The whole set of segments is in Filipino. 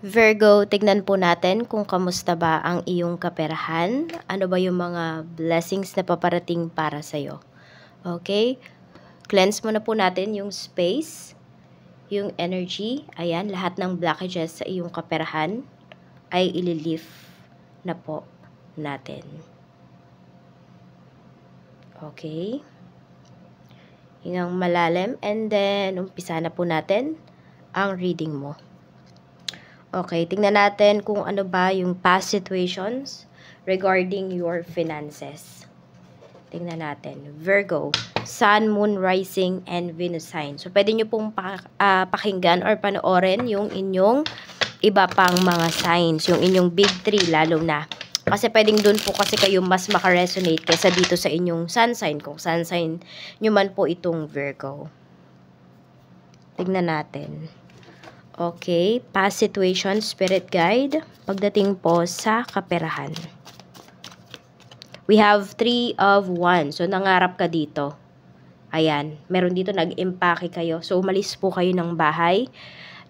Virgo, tignan po natin kung kamusta ba ang iyong kaperahan. Ano ba yung mga blessings na paparating para sa'yo. Okay? Cleanse muna po natin yung space, yung energy. Ayan, lahat ng blockages sa iyong kaperahan ay ililift na po natin. Okay? Hingang malalim and then umpisa na po natin ang reading mo. Okay, tingnan natin kung ano ba yung past situations regarding your finances. Tingnan natin. Virgo, Sun, Moon, Rising, and Venus sign. So, pwede nyo pong pakinggan or panoorin yung inyong iba pang mga signs. Yung inyong big three, lalo na. Kasi pwedeng dun po kasi kayo mas makaresonate kaysa dito sa inyong sun sign. Kung sun sign nyo man po itong Virgo. Tingnan natin. Okay, past situation, spirit guide, pagdating po sa kaperahan. We have 3 of Wands. So, nangarap ka dito. Ayan, meron dito nag-impake kayo. So, umalis po kayo ng bahay,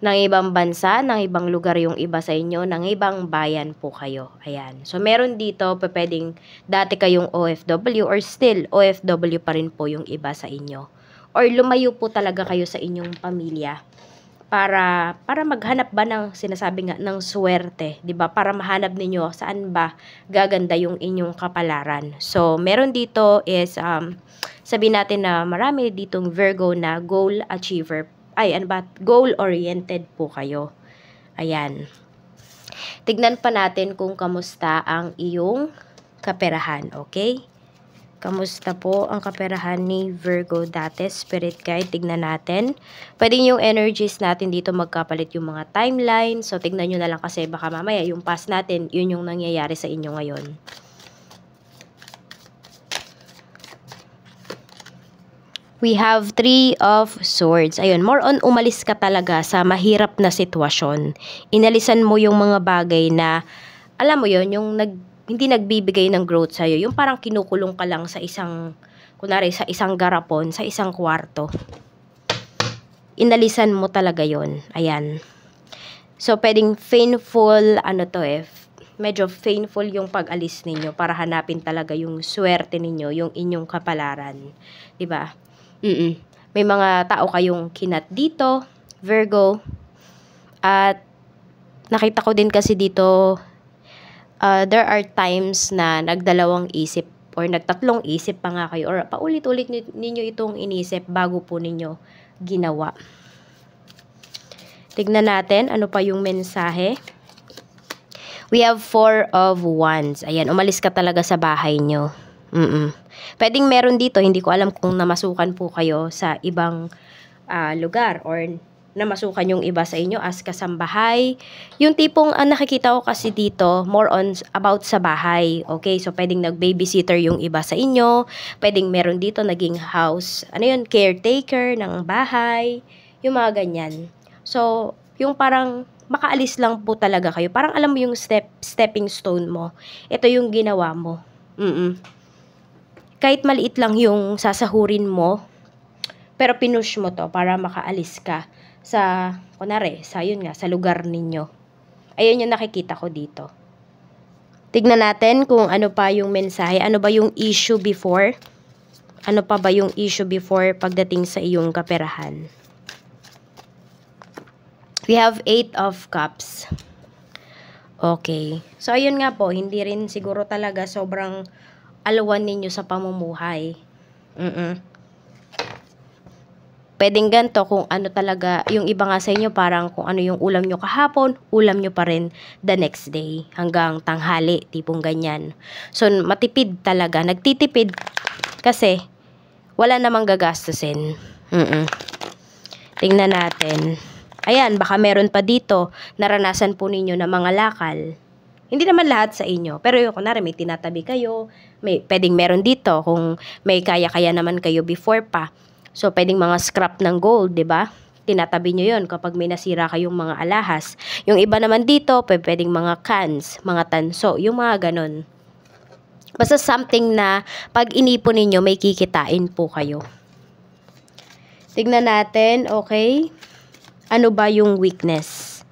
ng ibang bansa, ng ibang lugar yung iba sa inyo, ng ibang bayan po kayo. Ayan. So, meron dito, pwedeng dati kayong OFW or still OFW pa rin po yung iba sa inyo. Or lumayo po talaga kayo sa inyong pamilya. Para maghanap ba ng sinasabi nga ng swerte, 'di ba? Para mahanap ninyo saan ba gaganda yung inyong kapalaran. So, meron dito is sabihin natin na marami ditong Virgo na goal achiever. Ay, ano ba? Goal oriented po kayo. Ayan. Tignan pa natin kung kamusta ang iyong kaperahan, okay? Kamusta po ang kaperahan ni Virgo dati? Spirit guide, tignan natin. Pwede yung energies natin dito magkapalit yung mga timeline. So, tignan nyo na lang kasi baka mamaya yung past natin, yun yung nangyayari sa inyo ngayon. We have 3 of Swords. Ayun, more on umalis ka talaga sa mahirap na sitwasyon. Inalisan mo yung mga bagay na, alam mo yun, yung hindi nagbibigay ng growth sa'yo. Yung parang kinukulong ka lang sa isang, kunwari, sa isang garapon, sa isang kwarto. Inalisan mo talaga yon. Ayan. So, pwedeng painful, medyo painful yung pag-alis ninyo para hanapin talaga yung swerte ninyo, yung inyong kapalaran. Diba? May mga tao kayong kinat dito, Virgo. At nakita ko din kasi dito, there are times na nagdalawang isip or nagtatlong isip pa nga kayo or paulit-ulit ninyo itong inisip bago po ninyo ginawa. Tignan natin ano pa yung mensahe. We have 4 of Wands. Ayan, umalis ka talaga sa bahay nyo. Pwedeng meron dito, hindi ko alam kung namasukan po kayo sa ibang lugar or namasukan yung iba sa inyo as kasambahay. Yung tipong nakikita ko kasi dito, more on about sa bahay. Okay, so pwedeng nag-babysitter yung iba sa inyo. Pwedeng meron dito naging house, caretaker ng bahay. Yung mga ganyan. So, yung parang makaalis lang po talaga kayo. Parang alam mo yung stepping stone mo. Ito yung ginawa mo. Kahit maliit lang yung sasahurin mo, pero pinush mo to para makaalis ka sa, kunwari, sa lugar ninyo. Ayun yung nakikita ko dito. Tignan natin kung ano pa yung mensahe. Ano ba yung issue before? Ano pa ba yung issue before pagdating sa iyong kaperahan? We have 8 of Cups. Okay. So, ayun nga po, hindi rin siguro talaga sobrang alawan ninyo sa pamumuhay. Pwedeng ganito kung ano talaga, yung iba nga sa inyo parang kung ano yung ulam nyo kahapon, ulam nyo pa rin the next day hanggang tanghali, tipong ganyan. So, matipid talaga. Nagtitipid kasi wala namang gagastusin. Tingnan natin. Ayan, baka meron pa dito, naranasan po ninyo na mga lakal. Hindi naman lahat sa inyo, pero yung kunwari may tinatabi kayo, pwedeng meron dito kung may kaya-kaya naman kayo before pa. So, pwedeng mga scrap ng gold, 'di ba? Tinatabi nyo yon kapag may nasira kayong mga alahas. Yung iba naman dito, pwedeng mga cans, mga tanso, yung mga ganon. Basta something na pag inipon ninyo, may kikitain po kayo. Tignan natin, okay? Ano ba yung weakness?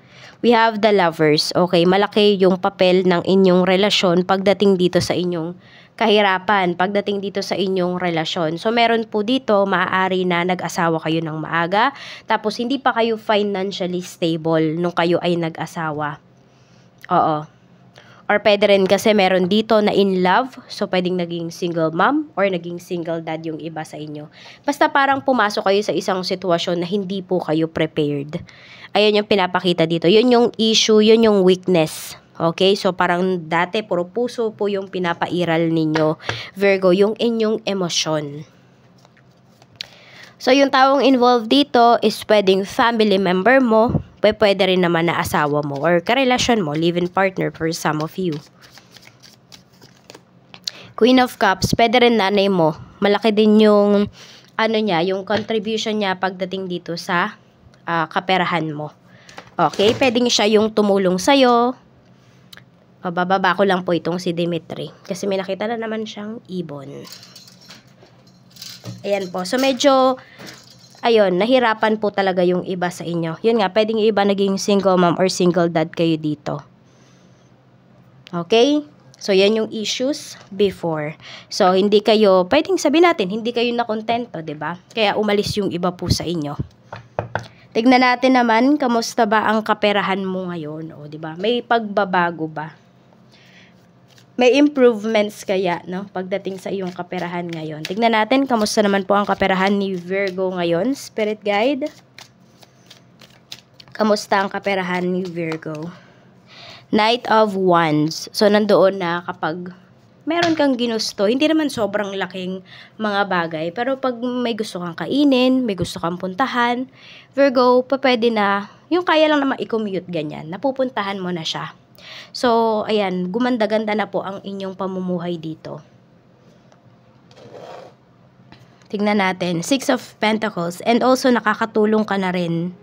We have the Lovers. Okay, malaki yung papel ng inyong relasyon pagdating dito sa inyong kahirapan, pagdating dito sa inyong relasyon. So, meron po dito, maaari na nag-asawa kayo ng maaga, tapos hindi pa kayo financially stable nung kayo ay nag-asawa. Oo. Or pwede rin kasi meron dito na in love, so pwedeng naging single mom or naging single dad yung iba sa inyo. Basta parang pumasok kayo sa isang sitwasyon na hindi po kayo prepared. Ayun yung pinapakita dito. Yun yung issue, yun yung weakness. Okay, so parang dati puro puso po yung pinapairal ninyo, Virgo, yung inyong emosyon. So yung taong involved dito is pwedeng family member mo, pwede rin naman na asawa mo or karelasyon mo, live-in partner for some of you. Queen of Cups, pwede rin nanay mo. Malaki din yung niya, yung contribution niya pagdating dito sa kaperahan mo. Okay, pwedeng siya yung tumulong sa'yo. Bababa ko lang po itong si Dimitri. Kasi may nakita na naman siyang ibon. Ayan po. So, medyo, ayun, nahirapan po talaga yung iba sa inyo. Yun nga, pwedeng iba naging single mom or single dad kayo dito. Okay? So, yan yung issues before. So, hindi kayo, pwedeng sabihin natin, hindi kayo nakontento, diba? Kaya umalis yung iba po sa inyo. Tignan natin naman, kamusta ba ang kaperahan mo ngayon? O, diba? May pagbabago ba? May improvements kaya, no? Pagdating sa iyong kaperahan ngayon. Tignan natin, kamusta naman po ang kaperahan ni Virgo ngayon? Spirit Guide. Kamusta ang kaperahan ni Virgo? Knight of Wands. So, nandoon na kapag meron kang ginusto, hindi naman sobrang laking mga bagay, pero pag may gusto kang kainin, may gusto kang puntahan, Virgo, pwede na, yung kaya lang naman i-commute ganyan, napupuntahan mo na siya. So, ayan, gumanda-ganda na po ang inyong pamumuhay dito. Tignan natin, Six of Pentacles, and also nakakatulong ka na rin.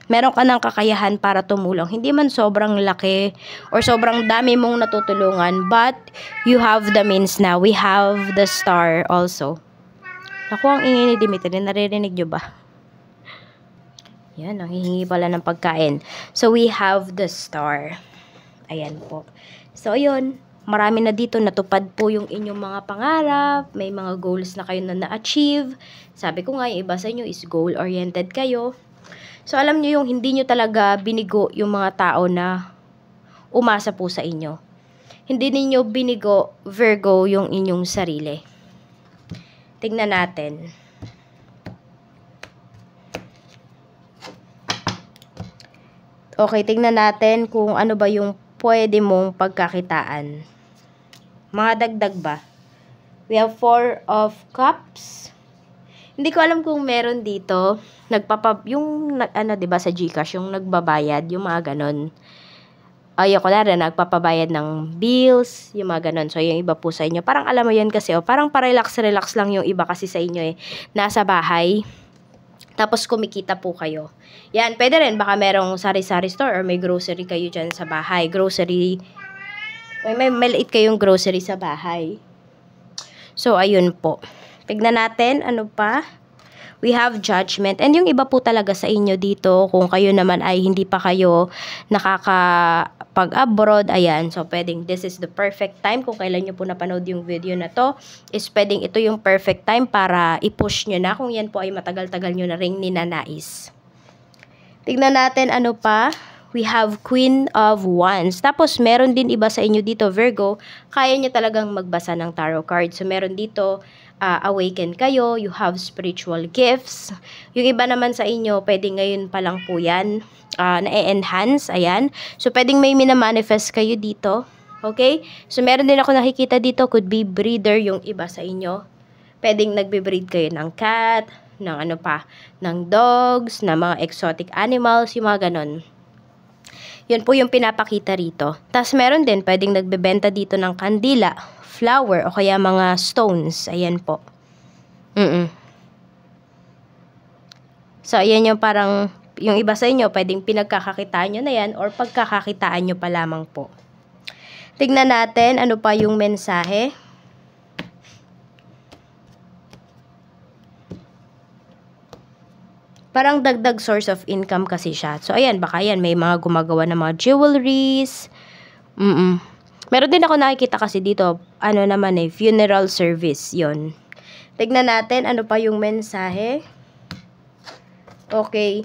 Meron ka ng kakayahan para tumulong. Hindi man sobrang laki or sobrang dami mong natutulungan, but you have the means now. We have the Star also. Naku, ang ingay ni Dimitri, naririnig nyo ba? Yan, nanghihingi pala ng pagkain. So, we have the Star. Ayan po. So, ayun. Marami na dito. Natupad po yung inyong mga pangarap. May mga goals na kayo na na-achieve. Sabi ko nga, yung iba sa inyo is goal-oriented kayo. So, alam nyo yung hindi nyo talaga binigo yung mga tao na umasa po sa inyo. Hindi ninyo binigo, Virgo, yung inyong sarili. Tingnan natin. Okay, tingnan natin kung ano ba yung pwede mong pagkakitaan. Mga dagdag ba? We have Four of Cups. Hindi ko alam kung meron dito. Yung, diba sa GCash, yung nagbabayad, yung mga ganon. Ayoko na rin, nagpapabayad ng bills, yung mga ganon. So, yung iba po sa inyo. Parang alam mo yun kasi, parang pa-relax-relax lang yung iba kasi sa inyo nasa bahay. Tapos kumikita po kayo. Yan, pwede rin. Baka merong sari-sari store or may grocery kayo dyan sa bahay. Grocery. May maliit kayong grocery sa bahay. So, ayun po. Tignan natin, ano pa? We have Judgment. And yung iba po talaga sa inyo dito, kung kayo naman ay hindi pa kayo nakakapag-abroad, ayan. So, pwedeng this is the perfect time. Kung kailan nyo po napanood yung video na to, is pwedeng ito yung perfect time para i-push nyo na. Kung yan po ay matagal-tagal nyo na ring ninanais. Tignan natin, ano pa? We have Queen of Wands. Tapos, meron din iba sa inyo dito, Virgo, kaya nyo talagang magbasa ng tarot card. So, meron dito, awaken kayo, you have spiritual gifts. Yung iba naman sa inyo, pwede ngayon pa lang po yan, na-enhance, ayan. So, pwedeng may minamanifest kayo dito, okay? So, meron din ako nakikita dito, could be breeder yung iba sa inyo. Pwedeng nagbe-breed kayo ng cat, ng ano pa, ng dogs, ng mga exotic animals, yung mga ganon. Yun po yung pinapakita rito. Tapos meron din, pwedeng nagbebenta dito ng kandila, flower, o kaya mga stones. Ayan po. So, ayan yung parang, yung iba sa inyo, pwedeng pinagkakakitaan nyo na yan, or pagkakakitaan nyo pa lamang po. Tignan natin, ano pa yung mensahe. Parang dagdag source of income kasi siya. So, ayan, baka yan, may mga gumagawa ng mga jewelries. Meron din ako nakikita kasi dito, ano naman funeral service, yon. Tignan natin, ano pa yung mensahe. Okay.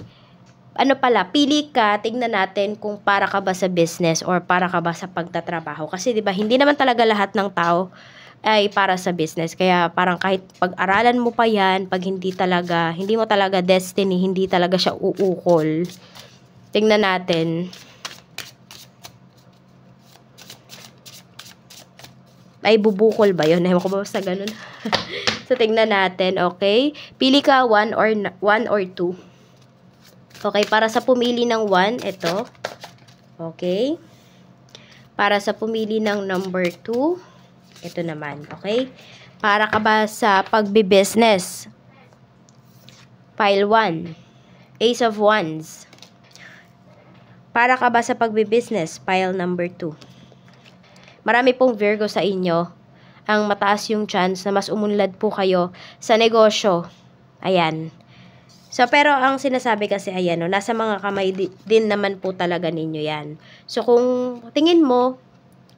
Ano pala, pili ka, tignan natin kung para ka ba sa business or para ka ba sa pagtatrabaho. Kasi 'di ba, hindi naman talaga lahat ng tao ay para sa business. Kaya parang kahit pag-aralan mo pa 'yan, pag hindi mo talaga destiny, hindi talaga siya uukol. Tignan natin. Ay, bubukol ba 'yon? Ewan ko ba basta ganun. So, tignan natin, okay? Pili ka 1 or 2. Okay, para sa pumili ng 1, ito. Okay. Para sa pumili ng number 2, ito naman, okay? Para ka ba sa pagbi-business? Pile 1, Ace of Wands. Para ka ba sa pagbi-business? Pile number 2. Marami pong Virgo sa inyo. Ang mataas yung chance na mas umunlad po kayo sa negosyo. Ayan. So, pero ang sinasabi kasi, ayan, no, nasa mga kamay din naman po talaga ninyo yan. So, kung tingin mo,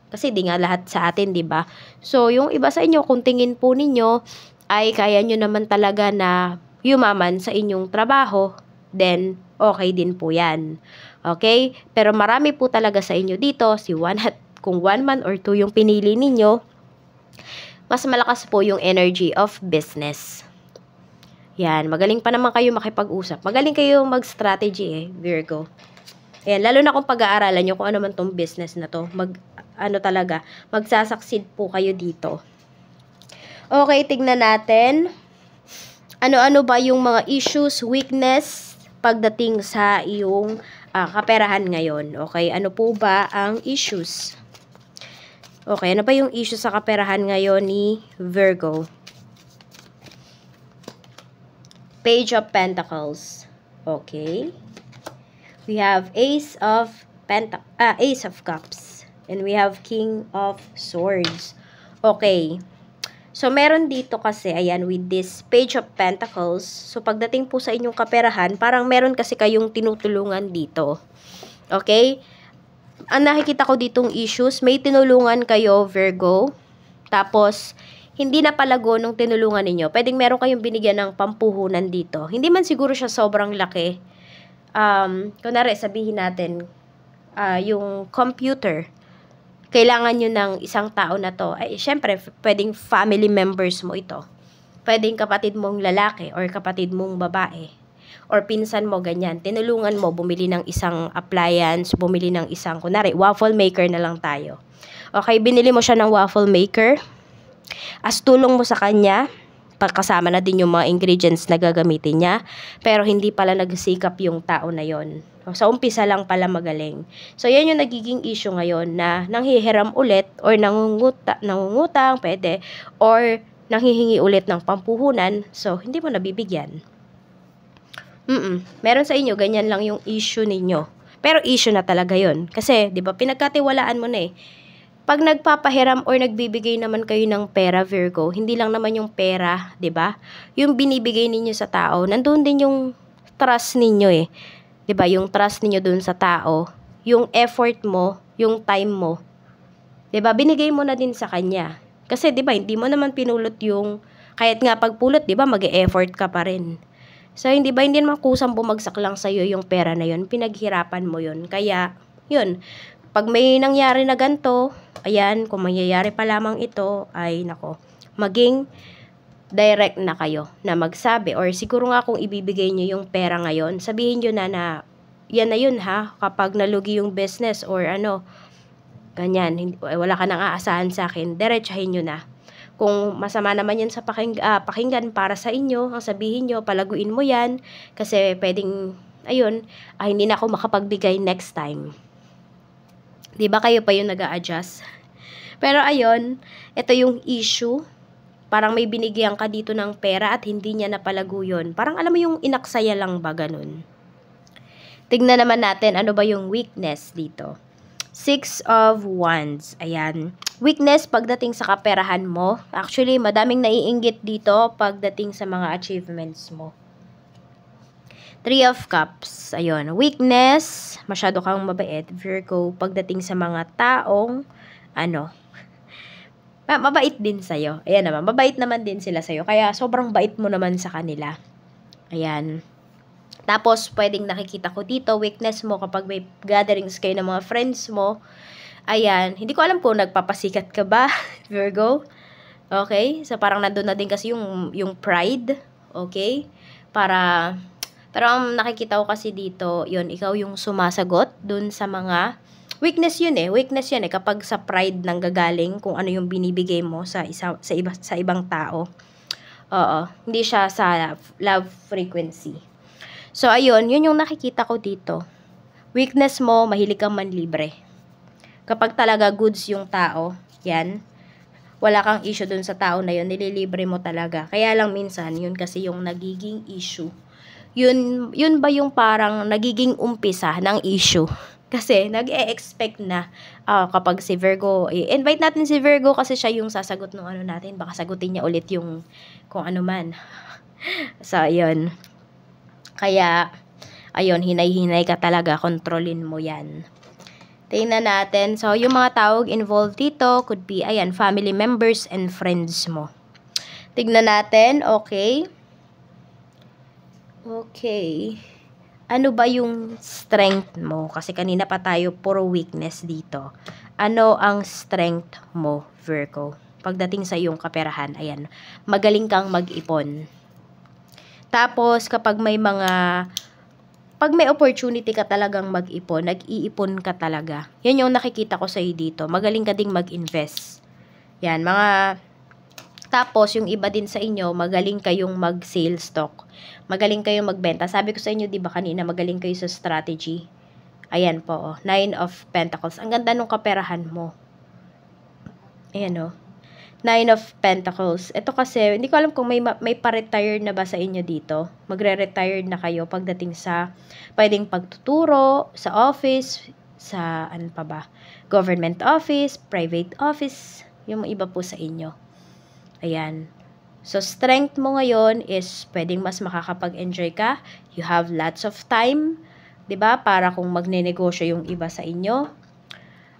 kasi di nga lahat sa atin, di ba? So, yung iba sa inyo, kung tingin po ninyo, ay kaya nyo naman talaga na yumaman sa inyong trabaho, then, okay din po yan. Okay? Pero marami po talaga sa inyo dito, kung 1 man or 2 yung pinili ninyo, mas malakas po yung energy of business. Yan, magaling pa naman kayo makipag-usap. Magaling kayo mag-strategy Virgo. Ayan, lalo na kung pag-aaralan nyo kung ano man tong business na to. Magsasucceed po kayo dito. Okay, tignan natin. Ano-ano ba yung mga issues, weakness, pagdating sa iyong kaperahan ngayon? Okay, ano po ba ang issues? Okay, ano ba yung issue sa kaperahan ngayon ni Virgo? Page of Pentacles. Okay. We have Ace of Cups. And we have King of Swords. Okay. So, meron dito kasi, ayan, with this Page of Pentacles. So, pagdating po sa inyong kaperahan, parang meron kasi kayong tinutulungan dito. Okay? Ang nakikita ko ditong issues, may tinulungan kayo, Virgo. Tapos, hindi na palago nung tinulungan ninyo. Pwedeng meron kayong binigyan ng pampuhunan dito. Hindi man siguro siya sobrang laki. Kunwari, sabihin natin, yung computer, kailangan nyo ng isang tao na to. Ay, syempre, pwedeng family members mo ito. Pwedeng kapatid mong lalaki or kapatid mong babae. Or pinsan mo, ganyan. Tinulungan mo, bumili ng isang appliance, bumili ng isang, kunwari, waffle maker na lang tayo. Okay, binili mo siya ng waffle maker. As tulong mo sa kanya, pagkasama na din yung mga ingredients na gagamitin niya, pero hindi pala nagsikap yung tao na yon. Sa umpisa lang pala magaling. So, yan yung nagiging issue ngayon na nanghihiram ulit or nangungutang, pwede, or nanghihingi ulit ng pampuhunan, so, hindi mo nabibigyan. Meron sa inyo, ganyan lang yung issue ninyo. Pero issue na talaga yon. Kasi, di ba, pinagkatiwalaan mo na Pag nagpapahiram or nagbibigay naman kayo ng pera, Virgo, hindi lang naman yung pera, 'di ba? Yung binibigay ninyo sa tao, nandoon din yung trust ninyo 'Di ba? Yung trust ninyo doon sa tao, yung effort mo, yung time mo. 'Di ba? Binigay mo na din sa kanya. Kasi 'di ba, hindi mo naman pinulot yung kahit nga pagpulot, 'di ba, mag-e-effort ka pa rin. So hindi naman kusang bumagsak lang sa iyo yung pera na 'yon, pinaghirapan mo 'yon. Kaya 'yun, pag may nangyari na ganto, ayan, kung mangyayari pa lamang ito, ay nako, maging direct na kayo na magsabi. Or siguro nga kung ibibigay nyo yung pera ngayon, sabihin nyo na yan na yun kapag nalugi yung business or ganyan, wala ka nang aasahan sa akin, diretsahin nyo na. Kung masama naman yan sa pakinggan para sa inyo, ang sabihin nyo, palaguin mo yan, kasi pwedeng, hindi na ako makapagbigay next time. Di ba kayo pa yung nag-a-adjust? Pero ito yung issue. Parang may binigyan ka dito ng pera at hindi niya napalago yun. Parang alam mo yung inaksaya lang ba, ganun. Tignan naman natin ano ba yung weakness dito. 6 of Wands. Ayan. Weakness pagdating sa kaperahan mo. Actually, madaming naiinggit dito pagdating sa mga achievements mo. Three of Cups. Ayun. Weakness. Masyado kang mabait, Virgo, pagdating sa mga taong, mabait din sa'yo. Ayan naman. Mabait naman din sila sa'yo. Kaya, sobrang bait mo naman sa kanila. Ayan. Tapos, pwedeng nakikita ko dito, weakness mo kapag may gatherings kayo ng mga friends mo. Ayan. Hindi ko alam kung nagpapasikat ka ba, Virgo. Okay? So, parang nandun na din kasi yung pride. Okay? Pero ang nakikita ko kasi dito, yun, ikaw yung sumasagot dun sa mga, weakness yun eh. Weakness yun eh. Kapag sa pride nang gagaling, kung ano yung binibigay mo sa ibang tao. Oo. Hindi siya sa love frequency. So, ayun, yun yung nakikita ko dito. Weakness mo, mahilig kang manlibre. Kapag talaga goods yung tao, yan, wala kang issue dun sa tao na yun, nililibre mo talaga. Kaya lang minsan, yun kasi yung nagiging issue. Yun ba yung parang nagiging umpisa ng issue? Kasi, nag-e-expect na, kapag si Virgo, invite natin si Virgo kasi siya yung sasagot ng ano natin. Baka sagutin niya ulit yung kung ano man. So, ayun. Kaya, ayun, hinay-hinay ka talaga, kontrolin mo yan. Tingnan natin. So, yung mga tawag involved dito could be, ayan, family members and friends mo. Tingnan natin, okay. Okay. Ano ba yung strength mo? Kasi kanina pa tayo puro weakness dito. Ano ang strength mo, Virgo? Pagdating sa iyong kaperahan, ayan, magaling kang mag-ipon. Tapos, pag may opportunity ka talagang mag-ipon, nag-iipon ka talaga. Yan yung nakikita ko sa'yo dito. Magaling ka ding mag-invest. Yan, tapos, yung iba din sa inyo, magaling kayong mag-sale stock. Magaling kayong magbenta. Sabi ko sa inyo, di ba kanina, magaling kayo sa strategy. Ayan po, 9 of Pentacles. Ang ganda nung kaperahan mo. Ayan o. 9 of Pentacles. Ito kasi, hindi ko alam kung may pa-retire na ba sa inyo dito. Magre-retire na kayo pagdating sa pwedeng pagtuturo, sa office, sa ano pa ba? Government office, private office, yung iba po sa inyo. Ayan. So, strength mo ngayon is pwedeng mas makakapag-enjoy ka. You have lots of time. 'Di ba? Para kung magne-negosyo yung iba sa inyo.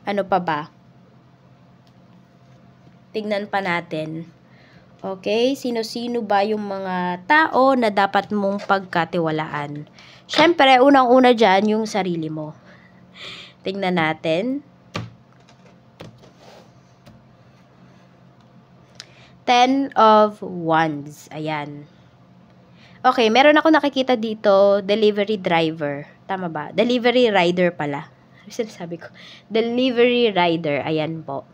Ano pa ba? Tingnan pa natin. Okay, sino-sino ba yung mga tao na dapat mong pagkatiwalaan? Siyempre, unang-una dyan, yung sarili mo. Tingnan natin. 10 of Wands. Ayan. Okay, meron ako nakikita dito, delivery driver. Tama ba? Delivery rider pala. Sabi ko, delivery rider. Ayan po.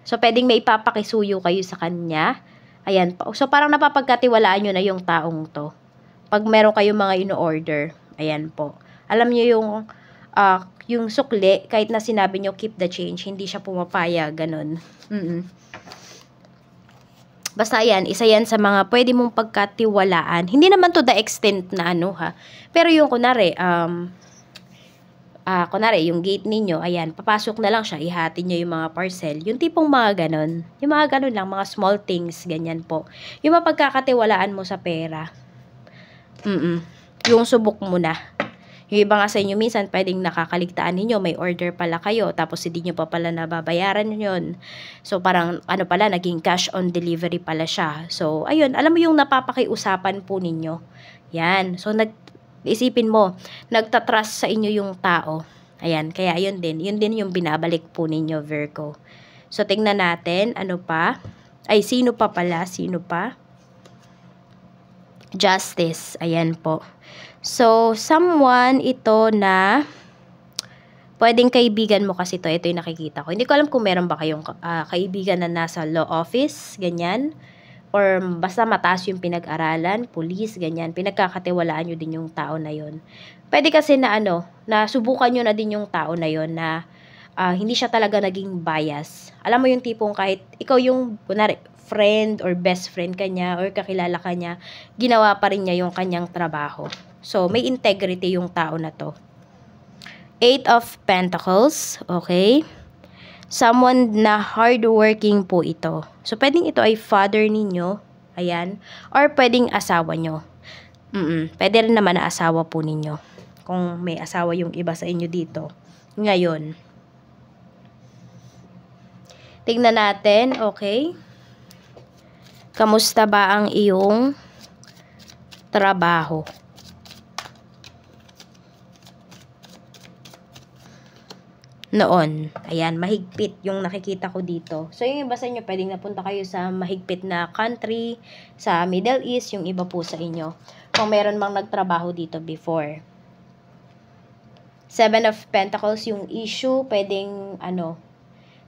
So, pwedeng may ipapakisuyo kayo sa kanya. Ayan po. So, parang napapagkatiwalaan nyo na yung taong to. Pag meron kayong mga ino-order. Ayan po. Alam nyo yung sukli, kahit na sinabi nyo keep the change, hindi siya pumapaya. Ganon. Basta ayan, isa yan sa mga pwede mong pagkatiwalaan. Hindi naman to the extent na Pero yung kunwari, yung gate ninyo, ayan, papasok na lang siya, ihati nyo yung mga parcel. Yung tipong mga ganon. Yung mga ganon lang, mga small things, ganyan po. Yung mapagkakatiwalaan mo sa pera. Yung subok mo na. Yung iba nga sa inyo, minsan, pwedeng nakakaligtaan ninyo, may order pala kayo, tapos hindi nyo pa pala nababayaran yun. So, parang, naging cash on delivery pala siya. So, ayun, alam mo yung napapakiusapan po ninyo. Yan. So, isipin mo, nagtatrust sa inyo yung tao. Ayan, kaya yun din yung binabalik po ninyo, Virgo. So, tingnan natin, sino pa pala? Justice, ayan po. So, someone ito na pwedeng kaibigan mo kasi ito yung nakikita ko. Hindi ko alam kung meron ba kayong kaibigan na nasa law office, ganyan. Or basta mataas yung pinag-aralan, police, ganyan. Pinagkakatiwalaan nyo din yung tao na yon. Pwede kasi na subukan nyo na din yung tao na yon na hindi siya talaga naging bias. Alam mo yung tipong kahit ikaw yung, kunwari, friend or best friend kanya or kakilala kanya, ginawa pa rin niya yung kanyang trabaho. So, may integrity yung tao na to. 8 of Pentacles, okay? Someone na hardworking po ito. So, pwedeng ito ay father ninyo, ayan, or pwedeng asawa nyo. Pwede rin naman na asawa po ninyo. Kung may asawa yung iba sa inyo dito. Ngayon, tignan natin, okay? Kamusta ba ang iyong trabaho? Noon. Ayan, mahigpit yung nakikita ko dito. So, yung iba sa inyo, pwedeng napunta kayo sa mahigpit na country, sa Middle East, yung iba po sa inyo. Kung meron mang nagtrabaho dito before. Seven of Pentacles, yung issue, pwedeng,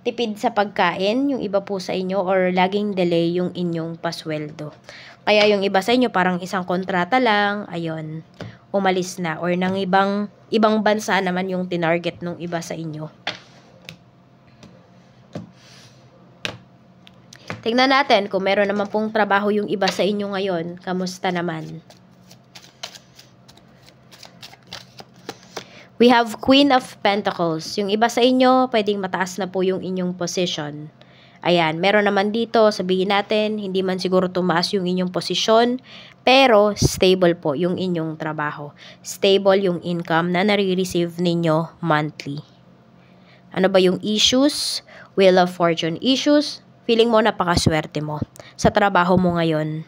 tipid sa pagkain, yung iba po sa inyo, or laging delay yung inyong pasweldo. Kaya yung iba sa inyo, parang isang kontrata lang, ayun, umalis na, or ng ibang bansa naman yung tinarget nung iba sa inyo. Tingnan natin kung meron naman pong trabaho yung iba sa inyo ngayon, kamusta naman? We have Queen of Pentacles. Yung iba sa inyo, pwedeng mataas na po yung inyong position. Ayan, meron naman dito, sabihin natin, hindi man siguro tumaas yung inyong posisyon, pero stable po yung inyong trabaho. Stable yung income na nare-receive ninyo monthly. Ano ba yung issues? Wheel of Fortune issues. Feeling mo napakaswerte mo sa trabaho mo ngayon.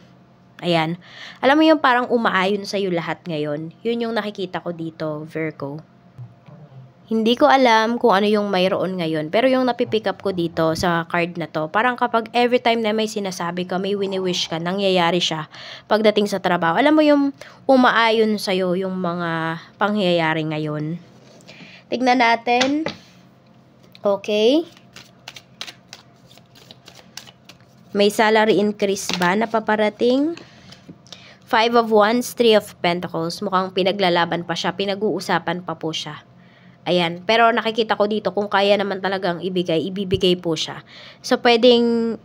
Ayan. Alam mo yung parang umaayon sa'yo lahat ngayon. Yun yung nakikita ko dito, Virgo. Hindi ko alam kung ano yung mayroon ngayon. Pero yung napipick up ko dito sa card na to, parang kapag every time na may sinasabi ka, may wini-wish ka, nangyayari siya pagdating sa trabaho. Alam mo yung umaayon sa'yo yung mga pangyayari ngayon. Tignan natin. Okay. May salary increase ba na paparating? Five of Wands, Three of Pentacles. Mukhang pinaglalaban pa siya. Pinag-uusapan pa po siya. Ayan. Pero nakikita ko dito, kung kaya naman talagang ibibigay po siya. So, pwedeng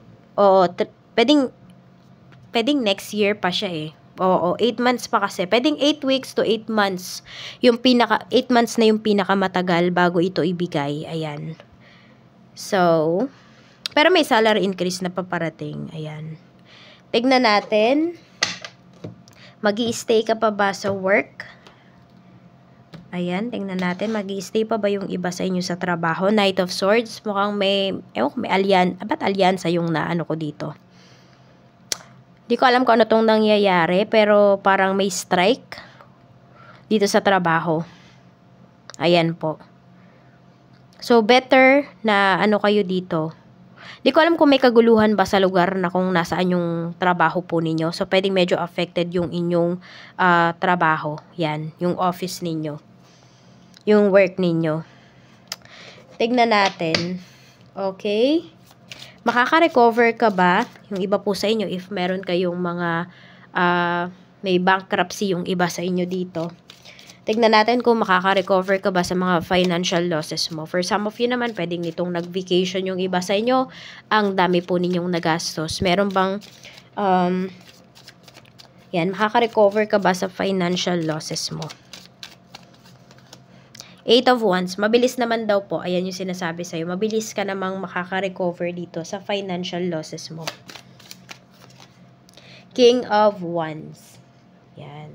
next year pa siya eh. Oo, 8 months pa kasi. Pwedeng 8 weeks to 8 months. 8 months na yung pinakamatagal bago ito ibigay. Ayan. So, pero may salary increase na paparating. Ayan. Tignan natin. Magi-stay ka pa ba sa work? Ayan, tingnan natin. Magi-stay pa ba yung iba sa inyo sa trabaho? Knight of Swords. Mukhang may alyansa yung naano ko dito. Di ko alam kung ano tong nangyayari, pero parang may strike dito sa trabaho. Ayan po. So, better na kayo dito. Di ko alam kung may kaguluhan ba sa lugar na kung nasaan yung trabaho po ninyo. So, pwedeng medyo affected yung inyong trabaho. Yan, yung office ninyo. Yung work ninyo. Tignan natin. Okay. Makaka-recover ka ba? Yung iba po sa inyo, if meron kayong mga may bankruptcy yung iba sa inyo dito. Tignan natin kung makaka-recover ka ba sa mga financial losses mo. For some of you naman, pwedeng itong nag-vacation yung iba sa inyo. Ang dami po ninyong nagastos. Meron bang, makaka-recover ka ba sa financial losses mo? Eight of Wands, mabilis naman daw po. Ayan yung sinasabi sa'yo. Mabilis ka namang makaka-recover dito sa financial losses mo. King of Wands. Yan.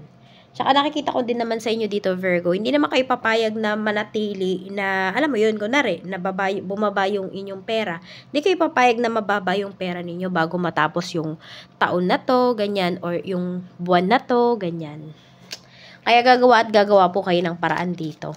Tsaka nakikita ko din naman sa inyo dito, Virgo, hindi naman kayo papayag na manatili na, alam mo yun, kunwari, bumaba yung inyong pera. Hindi kayo papayag na mababa yung pera ninyo bago matapos yung taon na to, ganyan, or yung buwan na to, ganyan. Kaya gagawa po kayo ng paraan dito.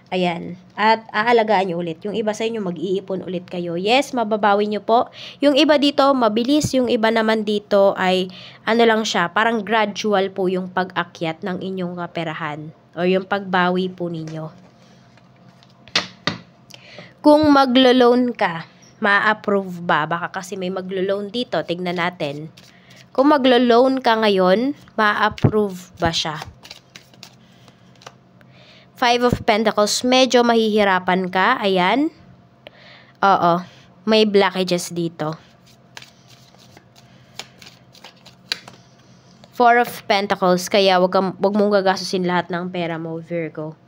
Ayan. At aalagaan nyo ulit. Yung iba sa inyo, mag-iipon ulit kayo. Yes, mababawi nyo po. Yung iba dito, mabilis. Yung iba naman dito ay, lang siya, parang gradual po yung pag-akyat ng inyong kaperahan. O yung pagbawi po ninyo. Kung maglo-loan ka, ma-approve ba? Baka kasi may maglo-loan dito. Tignan natin. Kung maglo-loan ka ngayon, ma-approve ba siya? Five of Pentacles, medyo mahihirapan ka. Ayan. Oo. May blockages dito. Four of Pentacles, kaya wag mong gagastusin lahat ng pera mo, Virgo.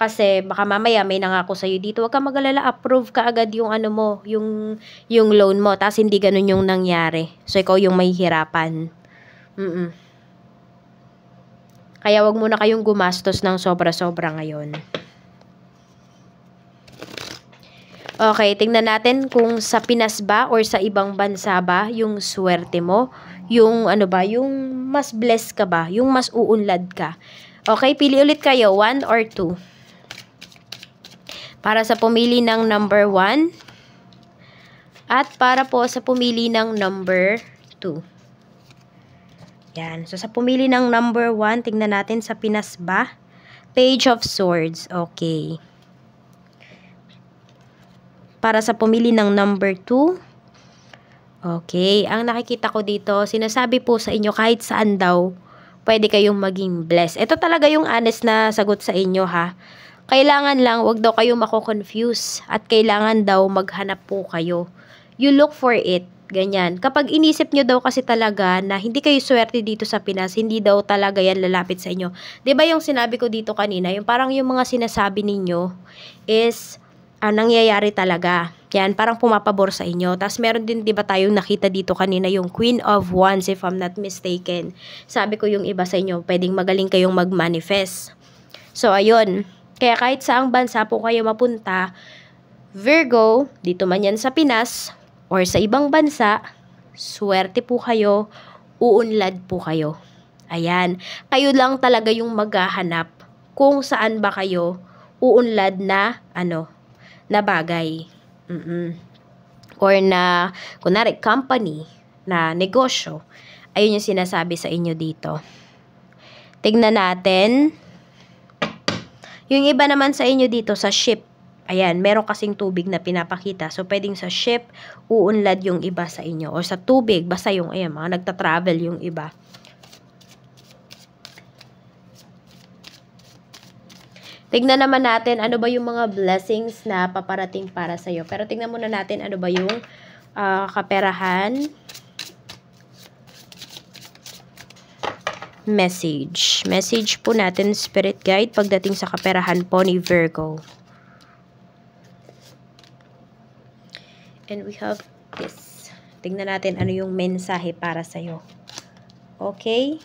Kasi baka mamaya may nangako sa'yo dito. Wag kang mag-alala, approve ka agad yung yung loan mo. Tapos hindi ganun yung nangyari. So, ikaw yung mahihirapan. Kaya wag muna kayong gumastos ng sobra-sobra ngayon. Okay, tingnan natin kung sa Pinas ba or sa ibang bansa ba yung swerte mo. Yung ano ba, yung mas blessed ka ba, yung mas uunlad ka. Okay, pili ulit kayo, 1 or 2. Para sa pumili ng number 1 at para po sa pumili ng number 2. Yan, so sa pumili ng number 1, tingnan natin sa Pinas ba. Page of Swords, okay. Para sa pumili ng number 2, okay, ang nakikita ko dito, sinasabi po sa inyo kahit saan daw, pwede kayong maging blessed. Ito talaga yung honest na sagot sa inyo ha. Kailangan lang, wag daw kayong mako-confuse at kailangan daw maghanap po kayo. You look for it, ganyan. Kapag inisip nyo daw kasi talaga na hindi kayo swerte dito sa Pinas, hindi daw talaga yan lalapit sa inyo. 'Di ba yung sinabi ko dito kanina, yung parang yung mga sinasabi ninyo is nangyayari talaga. Yan, parang pumapabor sa inyo. Tapos meron din, di ba tayong nakita dito kanina, yung Queen of Wands, if I'm not mistaken. Sabi ko yung iba sa inyo, pwedeng magaling kayong mag-manifest. So, ayun. Kaya kahit saang bansa po kayo mapunta, Virgo, dito man yan sa Pinas, or sa ibang bansa, swerte po kayo, uunlad po kayo. Ayan. Kayo lang talaga yung maghahanap kung saan ba kayo uunlad na, na bagay. Or na, kunwari, company, na negosyo. Ayun yung sinasabi sa inyo dito. Tignan natin. Yung iba naman sa inyo dito sa ship. Ayan, meron kasing tubig na pinapakita. So, pwedeng sa ship, uunlad yung iba sa inyo. O sa tubig, basta yung, ayan, mga nagta-travel yung iba. Tignan naman natin ano ba yung mga blessings na paparating para sa'yo. Pero tignan muna natin ano ba yung kaperahan. Message. Message po natin, Spirit Guide, pagdating sa kaperahan po ni Virgo. And we have this. Tignan natin ano yung mensahe para sa'yo. Okay?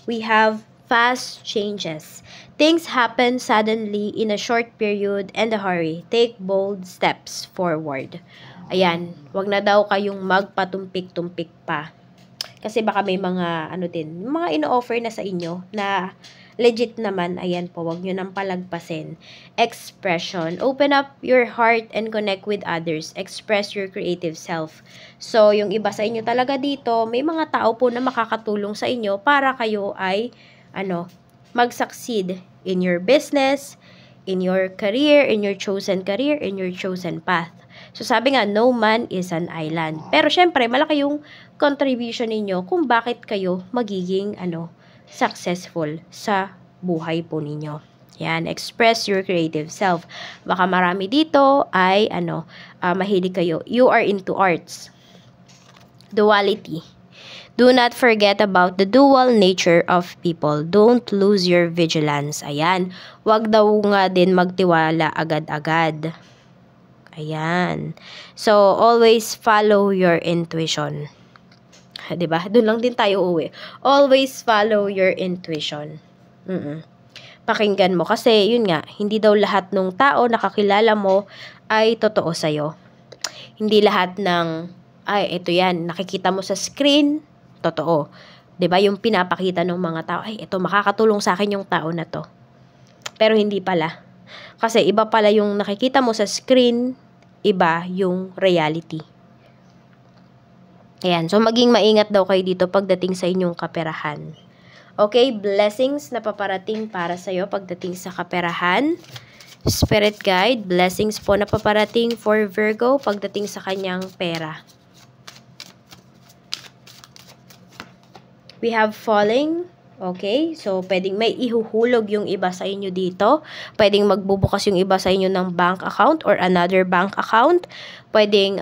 We have fast changes. Things happen suddenly in a short period and a hurry. Take bold steps forward. Ayan, wag na daw kayong magpatumpik-tumpik pa. Kasi baka may mga mga ino-offer na sa inyo na legit naman. Ayan po, wag nyo nang palagpasin. Expression. Open up your heart and connect with others. Express your creative self. So, yung iba sa inyo talaga dito, may mga tao po na makakatulong sa inyo para kayo ay mag-succeed in your business, in your career, in your chosen career, in your chosen path. So, sabi nga, no man is an island. Pero, syempre, malaki yung contribution ninyo kung bakit kayo magiging, successful sa buhay po ninyo. Yan, express your creative self. Baka marami dito ay, mahilig kayo. You are into arts. Duality. Do not forget about the dual nature of people. Don't lose your vigilance. Ayan. Wag daw nga din magtiwala agad-agad. Ayan. So, always follow your intuition. Diba? Doon lang din tayo uwi. Always follow your intuition. Pakinggan mo. Kasi, yun nga, hindi daw lahat ng tao nakakilala mo ay totoo sa'yo. Hindi lahat ng, ito yan, nakikita mo sa screen, totoo. 'Di ba? Yung pinapakita ng mga tao, ito makakatulong sa akin yung tao na to. Pero hindi pala. Kasi iba pala yung nakikita mo sa screen, iba yung reality. Ayan, so maging maingat daw kayo dito pagdating sa inyong kaperahan. Okay, blessings na paparating para sa iyo pagdating sa kaperahan. Spirit Guide, blessings po na paparating for Virgo pagdating sa kanyang pera. We have falling. Okay? So, pwedeng may ihuhulog yung iba sa inyo dito. Pwedeng magbubukas yung iba sa inyo ng bank account or another bank account. Pwedeng,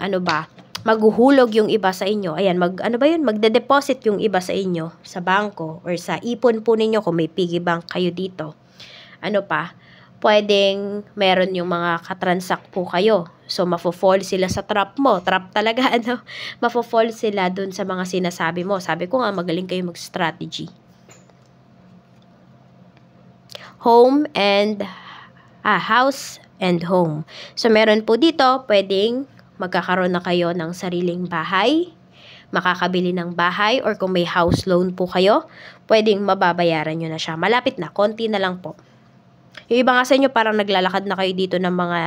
maghuhulog yung iba sa inyo. Ayan, magde-deposit yung iba sa inyo sa bangko or sa ipon po ninyo kung may piggy bank kayo dito. Pwedeng meron yung mga katransact po kayo. So, mafo-fall sila sa trap mo. Trap talaga, Mafo-fall sila dun sa mga sinasabi mo. Sabi ko nga, magaling kayo mag-strategy. house and home. So, meron po dito, pwedeng magkakaroon na kayo ng sariling bahay, makakabili ng bahay, or kung may house loan po kayo, pwedeng mababayaran nyo na siya. Malapit na, konti na lang po. Yung iba nga sa inyo, parang naglalakad na kayo dito ng mga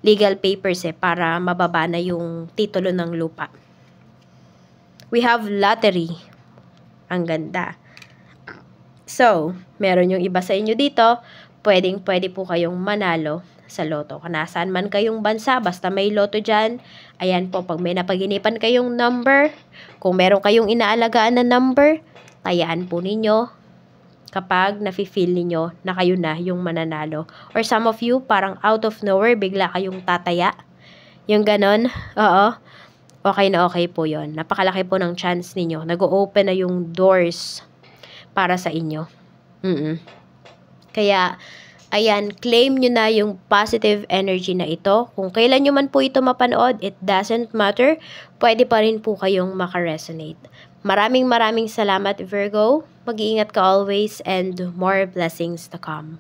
legal papers para mababa na yung titulo ng lupa. We have lottery. Ang ganda. So, meron yung iba sa inyo dito, pwede po kayong manalo sa loto. Kung nasaan man kayong bansa, basta may loto dyan, ayan po, pag may napaginipan kayong number, kung meron kayong inaalagaan na number, tayaan po ninyo kapag nafe-feel ninyo na kayo na yung mananalo. Or some of you, parang out of nowhere, bigla kayong tataya. Yung ganon, oo. Okay na okay po yon. Napakalaki po ng chance ninyo. Nag-o-open na yung doors para sa inyo. Kaya, ayan, claim nyo na yung positive energy na ito. Kung kailan nyo man po ito mapanood, it doesn't matter. Pwede pa rin po kayong makaresonate. Maraming salamat, Virgo. Mag-iingat ka always and more blessings to come.